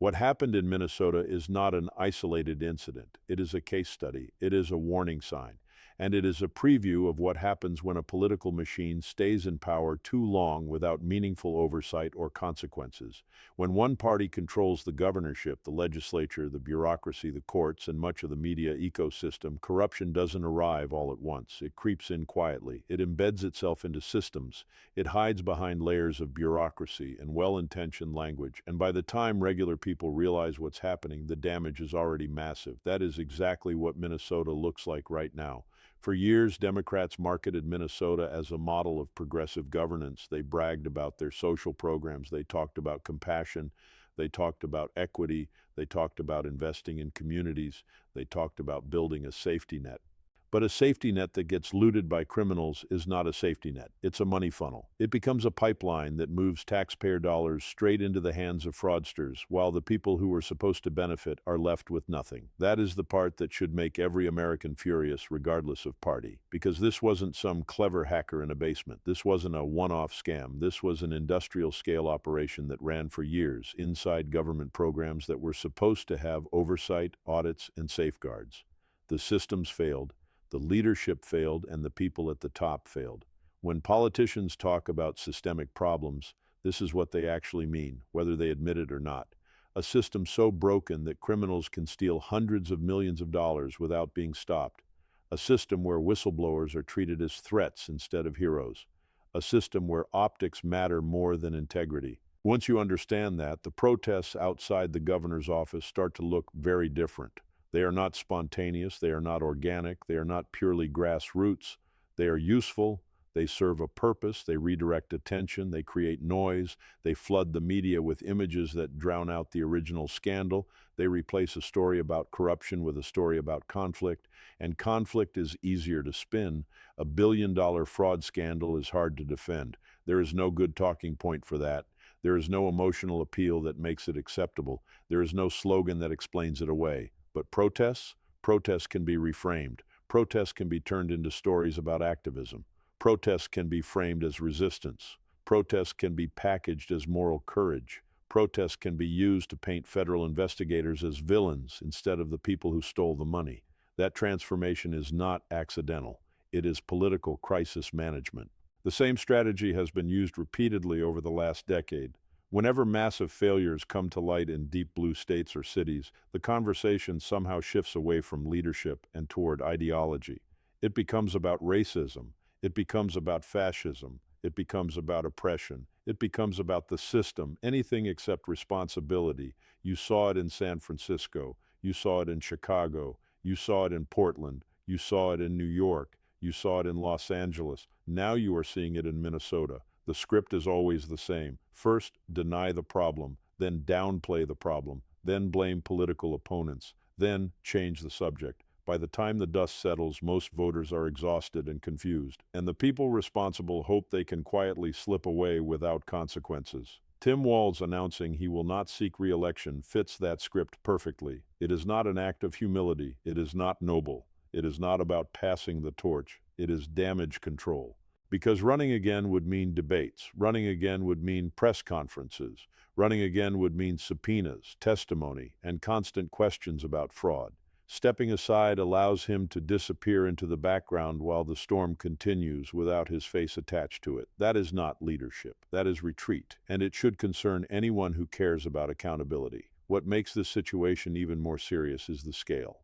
What happened in Minnesota is not an isolated incident. It is a case study. It is a warning sign. And it is a preview of what happens when a political machine stays in power too long without meaningful oversight or consequences. When one party controls the governorship, the legislature, the bureaucracy, the courts, and much of the media ecosystem, corruption doesn't arrive all at once. It creeps in quietly. It embeds itself into systems. It hides behind layers of bureaucracy and well-intentioned language. And by the time regular people realize what's happening, the damage is already massive. That is exactly what Minnesota looks like right now. For years, Democrats marketed Minnesota as a model of progressive governance. They bragged about their social programs. They talked about compassion. They talked about equity. They talked about investing in communities. They talked about building a safety net. But a safety net that gets looted by criminals is not a safety net. It's a money funnel. It becomes a pipeline that moves taxpayer dollars straight into the hands of fraudsters, while the people who were supposed to benefit are left with nothing. That is the part that should make every American furious, regardless of party. Because this wasn't some clever hacker in a basement. This wasn't a one-off scam. This was an industrial-scale operation that ran for years inside government programs that were supposed to have oversight, audits, and safeguards. The systems failed. The leadership failed and the people at the top failed. When politicians talk about systemic problems, this is what they actually mean, whether they admit it or not. A system so broken that criminals can steal hundreds of millions of dollars without being stopped. A system where whistleblowers are treated as threats instead of heroes. A system where optics matter more than integrity. Once you understand that, the protests outside the governor's office start to look very different. They are not spontaneous, they are not organic, they are not purely grassroots. They are useful, they serve a purpose, they redirect attention, they create noise, they flood the media with images that drown out the original scandal, they replace a story about corruption with a story about conflict, and conflict is easier to spin. A billion-dollar fraud scandal is hard to defend. There is no good talking point for that. There is no emotional appeal that makes it acceptable. There is no slogan that explains it away. But protests? Protests can be reframed. Protests can be turned into stories about activism. Protests can be framed as resistance. Protests can be packaged as moral courage. Protests can be used to paint federal investigators as villains instead of the people who stole the money. That transformation is not accidental. It is political crisis management. The same strategy has been used repeatedly over the last decade. Whenever massive failures come to light in deep blue states or cities, the conversation somehow shifts away from leadership and toward ideology. It becomes about racism. It becomes about fascism. It becomes about oppression. It becomes about the system, anything except responsibility. You saw it in San Francisco. You saw it in Chicago. You saw it in Portland. You saw it in New York. You saw it in Los Angeles. Now you are seeing it in Minnesota. The script is always the same. First, deny the problem, then downplay the problem, then blame political opponents, then change the subject. By the time the dust settles, most voters are exhausted and confused, and the people responsible hope they can quietly slip away without consequences. Tim Walz announcing he will not seek re-election fits that script perfectly. It is not an act of humility. It is not noble. It is not about passing the torch. It is damage control. Because running again would mean debates. Running again would mean press conferences. Running again would mean subpoenas, testimony, and constant questions about fraud. Stepping aside allows him to disappear into the background while the storm continues without his face attached to it. That is not leadership. That is retreat, and it should concern anyone who cares about accountability. What makes this situation even more serious is the scale.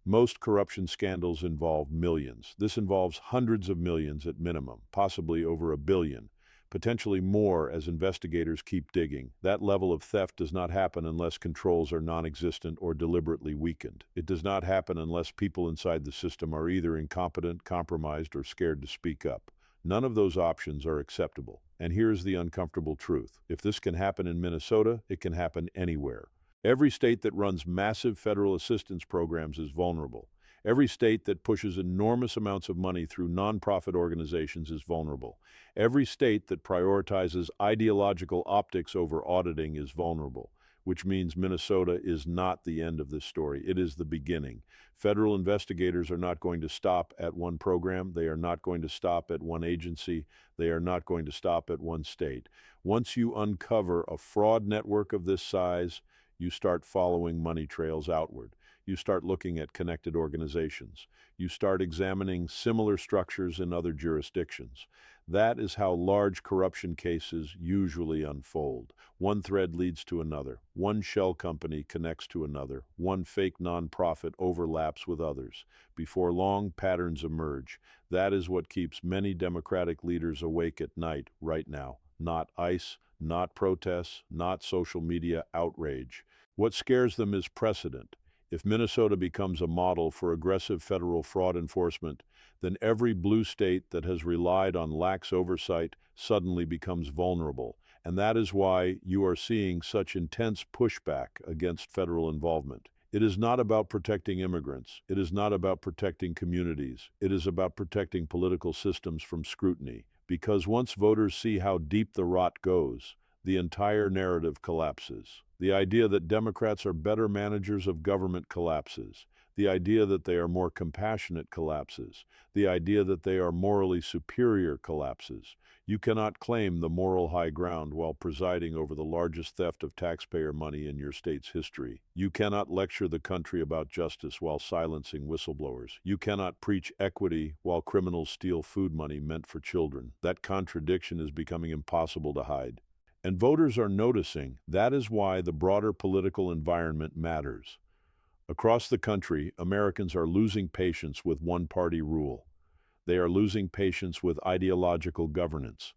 Most corruption scandals involve millions. This involves hundreds of millions at minimum, possibly over a billion, potentially more as investigators keep digging. That level of theft does not happen unless controls are non-existent or deliberately weakened. It does not happen unless people inside the system are either incompetent, compromised, or scared to speak up. None of those options are acceptable. And here's the uncomfortable truth. If this can happen in Minnesota, it can happen anywhere. Every state that runs massive federal assistance programs is vulnerable. Every state that pushes enormous amounts of money through nonprofit organizations is vulnerable. Every state that prioritizes ideological optics over auditing is vulnerable, which means Minnesota is not the end of this story. It is the beginning. Federal investigators are not going to stop at one program. They are not going to stop at one agency. They are not going to stop at one state. Once you uncover a fraud network of this size, You start following money trails outward. You start looking at connected organizations. You start examining similar structures in other jurisdictions. That is how large corruption cases usually unfold. One thread leads to another. One shell company connects to another. One fake nonprofit overlaps with others. Before long, patterns emerge. That is what keeps many Democratic leaders awake at night right now. Not ICE, not protests, not social media outrage. What scares them is precedent. If Minnesota becomes a model for aggressive federal fraud enforcement, then every blue state that has relied on lax oversight suddenly becomes vulnerable. And that is why you are seeing such intense pushback against federal involvement. It is not about protecting immigrants. It is not about protecting communities. It is about protecting political systems from scrutiny. Because once voters see how deep the rot goes, the entire narrative collapses. The idea that Democrats are better managers of government collapses. The idea that they are more compassionate collapses. The idea that they are morally superior collapses. You cannot claim the moral high ground while presiding over the largest theft of taxpayer money in your state's history. You cannot lecture the country about justice while silencing whistleblowers. You cannot preach equity while criminals steal food money meant for children. That contradiction is becoming impossible to hide. And voters are noticing. That is why the broader political environment matters. Across the country, Americans are losing patience with one-party rule. They are losing patience with ideological governance.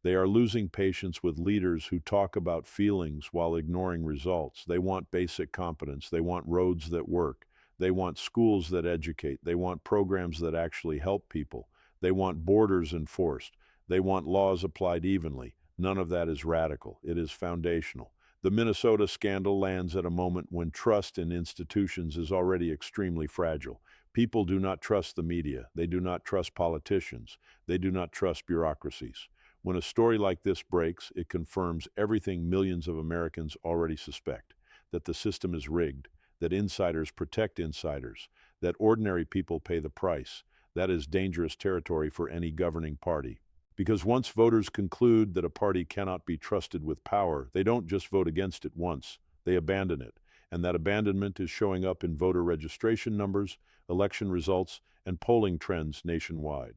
They are losing patience with leaders who talk about feelings while ignoring results. They want basic competence. They want roads that work. They want schools that educate. They want programs that actually help people. They want borders enforced. They want laws applied evenly. None of that is radical. It is foundational. The Minnesota scandal lands at a moment when trust in institutions is already extremely fragile. People do not trust the media. They do not trust politicians. They do not trust bureaucracies. When a story like this breaks, it confirms everything millions of Americans already suspect, that the system is rigged, that insiders protect insiders, that ordinary people pay the price. That is dangerous territory for any governing party. Because once voters conclude that a party cannot be trusted with power, they don't just vote against it once, they abandon it. And that abandonment is showing up in voter registration numbers, election results, and polling trends nationwide.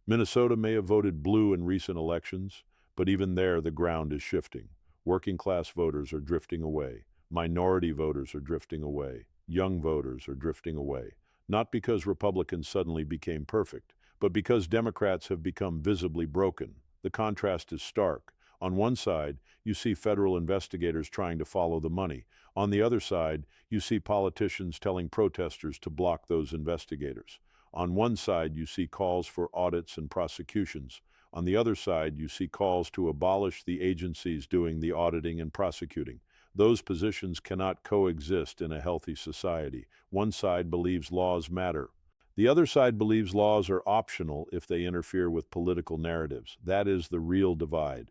Minnesota may have voted blue in recent elections, but even there the ground is shifting. Working-class voters are drifting away. Minority voters are drifting away. Young voters are drifting away. Not because Republicans suddenly became perfect, but because Democrats have become visibly broken. The contrast is stark. On one side, you see federal investigators trying to follow the money. On the other side, you see politicians telling protesters to block those investigators. On one side, you see calls for audits and prosecutions. On the other side, you see calls to abolish the agencies doing the auditing and prosecuting. Those positions cannot coexist in a healthy society. One side believes laws matter. The other side believes laws are optional if they interfere with political narratives. That is the real divide.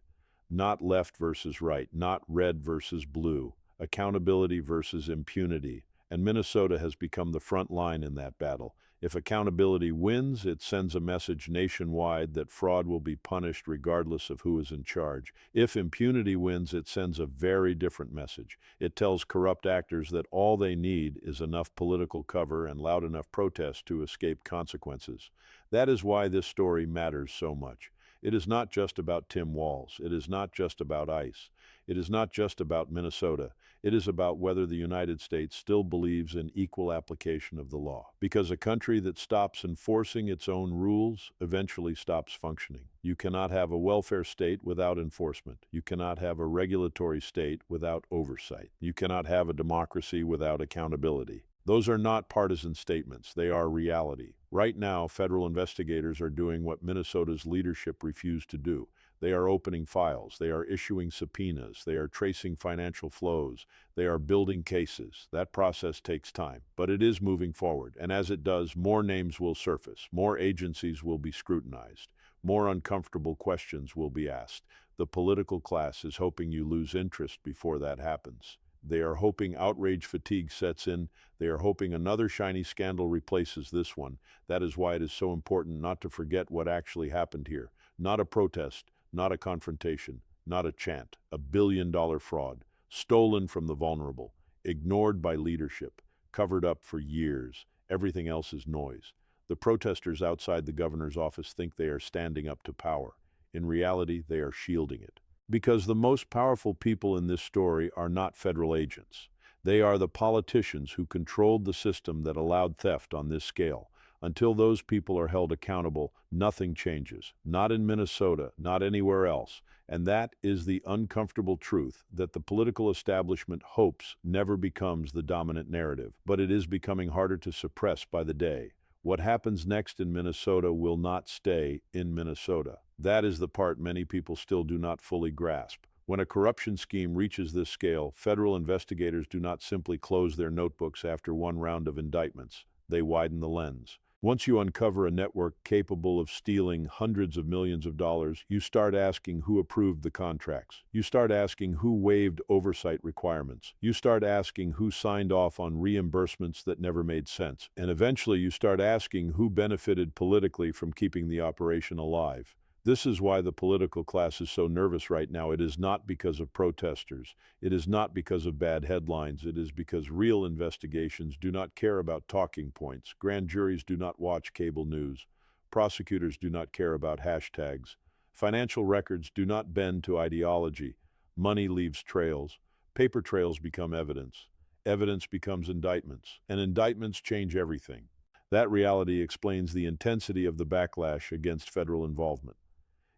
Not left versus right, not red versus blue, accountability versus impunity. And Minnesota has become the front line in that battle. If accountability wins, it sends a message nationwide that fraud will be punished regardless of who is in charge. If impunity wins, it sends a very different message. It tells corrupt actors that all they need is enough political cover and loud enough protest to escape consequences. That is why this story matters so much. It is not just about Tim Walz. It is not just about ICE. It is not just about Minnesota. It is about whether the United States still believes in equal application of the law. Because a country that stops enforcing its own rules eventually stops functioning. You cannot have a welfare state without enforcement. You cannot have a regulatory state without oversight. You cannot have a democracy without accountability. Those are not partisan statements. They are reality. Right now, federal investigators are doing what Minnesota's leadership refused to do. They are opening files. They are issuing subpoenas. They are tracing financial flows. They are building cases. That process takes time, but it is moving forward. And as it does, more names will surface. More agencies will be scrutinized. More uncomfortable questions will be asked. The political class is hoping you lose interest before that happens. They are hoping outrage fatigue sets in. They are hoping another shiny scandal replaces this one. That is why it is so important not to forget what actually happened here. Not a protest, not a confrontation, not a chant. $1 billion fraud, stolen from the vulnerable. ignored by leadership, covered up for years. Everything else is noise. The protesters outside the governor's office think they are standing up to power. In reality, they are shielding it. Because the most powerful people in this story are not federal agents. They are the politicians who controlled the system that allowed theft on this scale. Until those people are held accountable, nothing changes. Not in Minnesota, not anywhere else. And that is the uncomfortable truth that the political establishment hopes never becomes the dominant narrative, but it is becoming harder to suppress by the day. What happens next in Minnesota will not stay in Minnesota. That is the part many people still do not fully grasp. When a corruption scheme reaches this scale, federal investigators do not simply close their notebooks after one round of indictments. They widen the lens. Once you uncover a network capable of stealing hundreds of millions of dollars, you start asking who approved the contracts. You start asking who waived oversight requirements. You start asking who signed off on reimbursements that never made sense. And eventually you start asking who benefited politically from keeping the operation alive. This is why the political class is so nervous right now. It is not because of protesters. It is not because of bad headlines. It is because real investigations do not care about talking points. Grand juries do not watch cable news. Prosecutors do not care about hashtags. Financial records do not bend to ideology. Money leaves trails. Paper trails become evidence. Evidence becomes indictments. And indictments change everything. That reality explains the intensity of the backlash against federal involvement.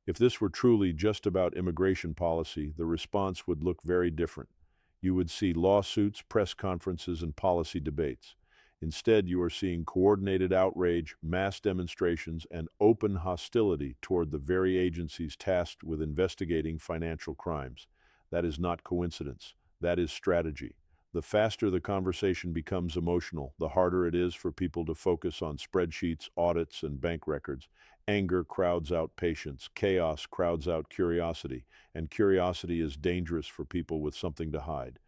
If this were truly just about immigration policy, the response would look very different. You would see lawsuits, press conferences, and policy debates. Instead, you are seeing coordinated outrage, mass demonstrations, and open hostility toward the very agencies tasked with investigating financial crimes. That is not coincidence. That is strategy. The faster the conversation becomes emotional, the harder it is for people to focus on spreadsheets, audits, and bank records. Anger crowds out patience, chaos crowds out curiosity, and curiosity is dangerous for people with something to hide.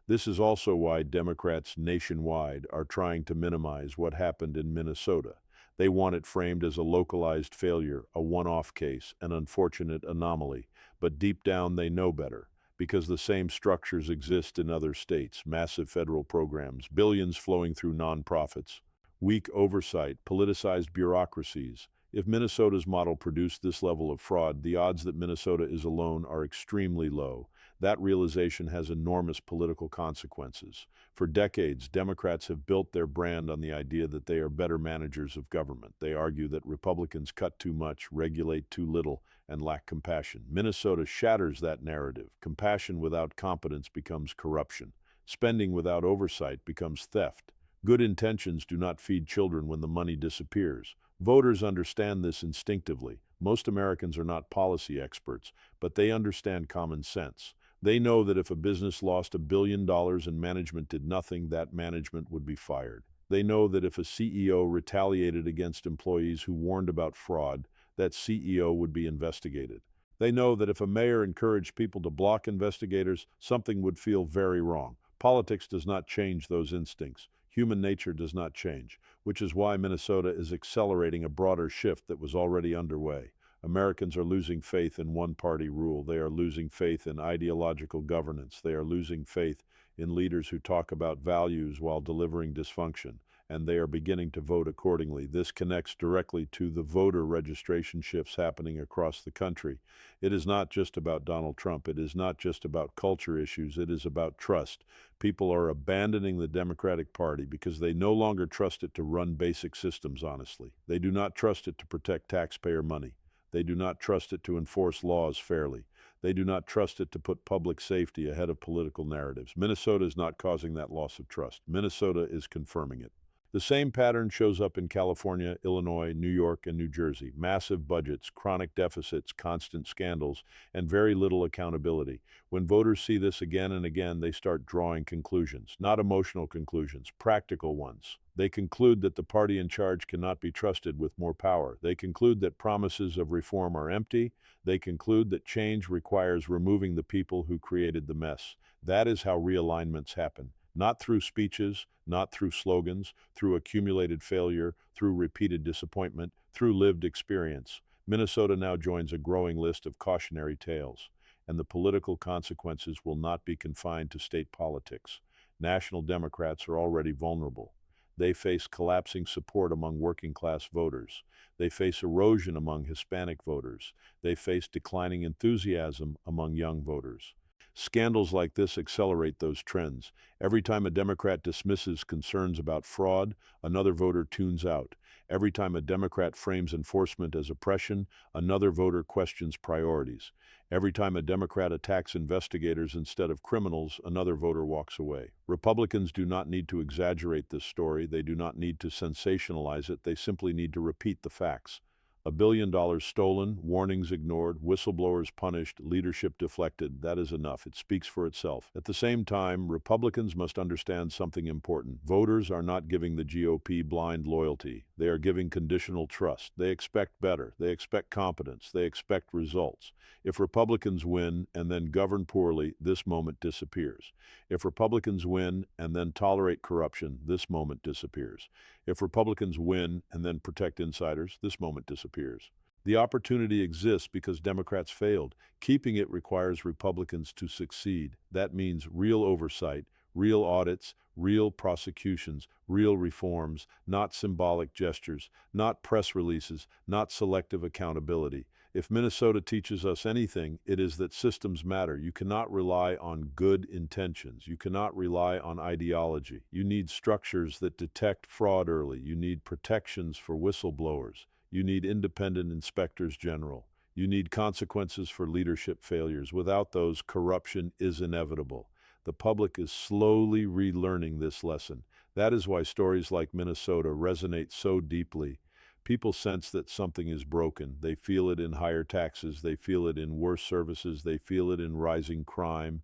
This is also why Democrats nationwide are trying to minimize what happened in Minnesota. They want it framed as a localized failure, a one-off case, an unfortunate anomaly. But deep down they know better, because the same structures exist in other states: massive federal programs, billions flowing through nonprofits, weak oversight, politicized bureaucracies. If Minnesota's model produced this level of fraud, the odds that Minnesota is alone are extremely low. That realization has enormous political consequences. For decades, Democrats have built their brand on the idea that they are better managers of government. They argue that Republicans cut too much, regulate too little, and lack compassion. Minnesota shatters that narrative. Compassion without competence becomes corruption. Spending without oversight becomes theft. Good intentions do not feed children when the money disappears. Voters understand this instinctively. Most Americans are not policy experts, but they understand common sense. They know that if a business lost $1 billion and management did nothing, that management would be fired. They know that if a CEO retaliated against employees who warned about fraud, that CEO would be investigated. They know that if a mayor encouraged people to block investigators, something would feel very wrong. Politics does not change those instincts. Human nature does not change, which is why Minnesota is accelerating a broader shift that was already underway. Americans are losing faith in one-party rule. They are losing faith in ideological governance. They are losing faith in leaders who talk about values while delivering dysfunction, and they are beginning to vote accordingly. This connects directly to the voter registration shifts happening across the country. It is not just about Donald Trump. It is not just about culture issues. It is about trust. People are abandoning the Democratic Party because they no longer trust it to run basic systems honestly. They do not trust it to protect taxpayer money. They do not trust it to enforce laws fairly. They do not trust it to put public safety ahead of political narratives. Minnesota is not causing that loss of trust. Minnesota is confirming it. The same pattern shows up in California, Illinois, New York, and New Jersey. Massive budgets, chronic deficits, constant scandals, and very little accountability. When voters see this again and again, they start drawing conclusions. Not emotional conclusions, practical ones. They conclude that the party in charge cannot be trusted with more power. They conclude that promises of reform are empty. They conclude that change requires removing the people who created the mess. That is how realignments happen. Not through speeches, not through slogans, through accumulated failure, through repeated disappointment, through lived experience. Minnesota now joins a growing list of cautionary tales, and the political consequences will not be confined to state politics. National Democrats are already vulnerable. They face collapsing support among working-class voters. They face erosion among Hispanic voters. They face declining enthusiasm among young voters. Scandals like this accelerate those trends. Every time a Democrat dismisses concerns about fraud, another voter tunes out. Every time a Democrat frames enforcement as oppression, another voter questions priorities. Every time a Democrat attacks investigators instead of criminals, another voter walks away. Republicans do not need to exaggerate this story. They do not need to sensationalize it. They simply need to repeat the facts. $1 billion stolen, warnings ignored, whistleblowers punished, leadership deflected. That is enough. It speaks for itself. At the same time, Republicans must understand something important. Voters are not giving the GOP blind loyalty. They are giving conditional trust. They expect better. They expect competence. They expect results. If Republicans win and then govern poorly, this moment disappears. If Republicans win and then tolerate corruption, this moment disappears. If Republicans win and then protect insiders, this moment disappears. The opportunity exists because Democrats failed. Keeping it requires Republicans to succeed. That means real oversight, real audits, real prosecutions, real reforms, not symbolic gestures, not press releases, not selective accountability. If Minnesota teaches us anything, it is that systems matter. You cannot rely on good intentions. You cannot rely on ideology. You need structures that detect fraud early. You need protections for whistleblowers. You need independent inspectors general. You need consequences for leadership failures. Without those, corruption is inevitable. The public is slowly relearning this lesson. That is why stories like Minnesota resonate so deeply. People sense that something is broken. They feel it in higher taxes. They feel it in worse services. They feel it in rising crime.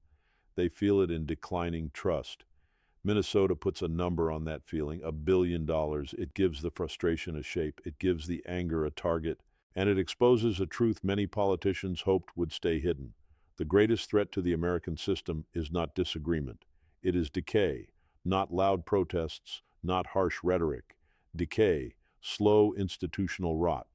They feel it in declining trust. Minnesota puts a number on that feeling, $1 billion. It gives the frustration a shape. It gives the anger a target. And it exposes a truth many politicians hoped would stay hidden. The greatest threat to the American system is not disagreement. It is decay, not loud protests, not harsh rhetoric. Decay, slow institutional rot.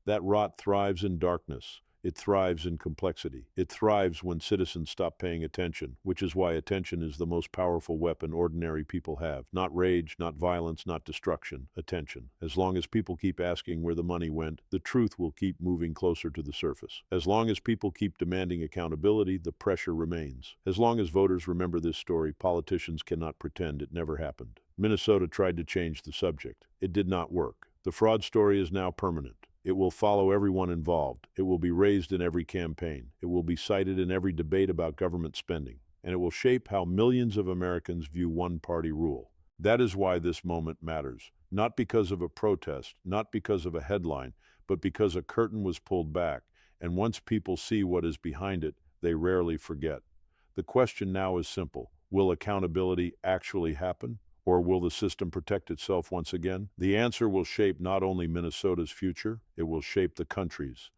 That rot thrives in darkness. It thrives in complexity. It thrives when citizens stop paying attention, which is why attention is the most powerful weapon ordinary people have. Not rage, not violence, not destruction. Attention. As long as people keep asking where the money went, the truth will keep moving closer to the surface. As long as people keep demanding accountability, the pressure remains. As long as voters remember this story, politicians cannot pretend it never happened. Minnesota tried to change the subject. It did not work. The fraud story is now permanent. It will follow everyone involved. It will be raised in every campaign. It will be cited in every debate about government spending. And it will shape how millions of Americans view one-party rule. That is why this moment matters. Not because of a protest, not because of a headline, but because a curtain was pulled back. And once people see what is behind it, they rarely forget. The question now is simple. Will accountability actually happen? Or will the system protect itself once again? The answer will shape not only Minnesota's future, it will shape the country's.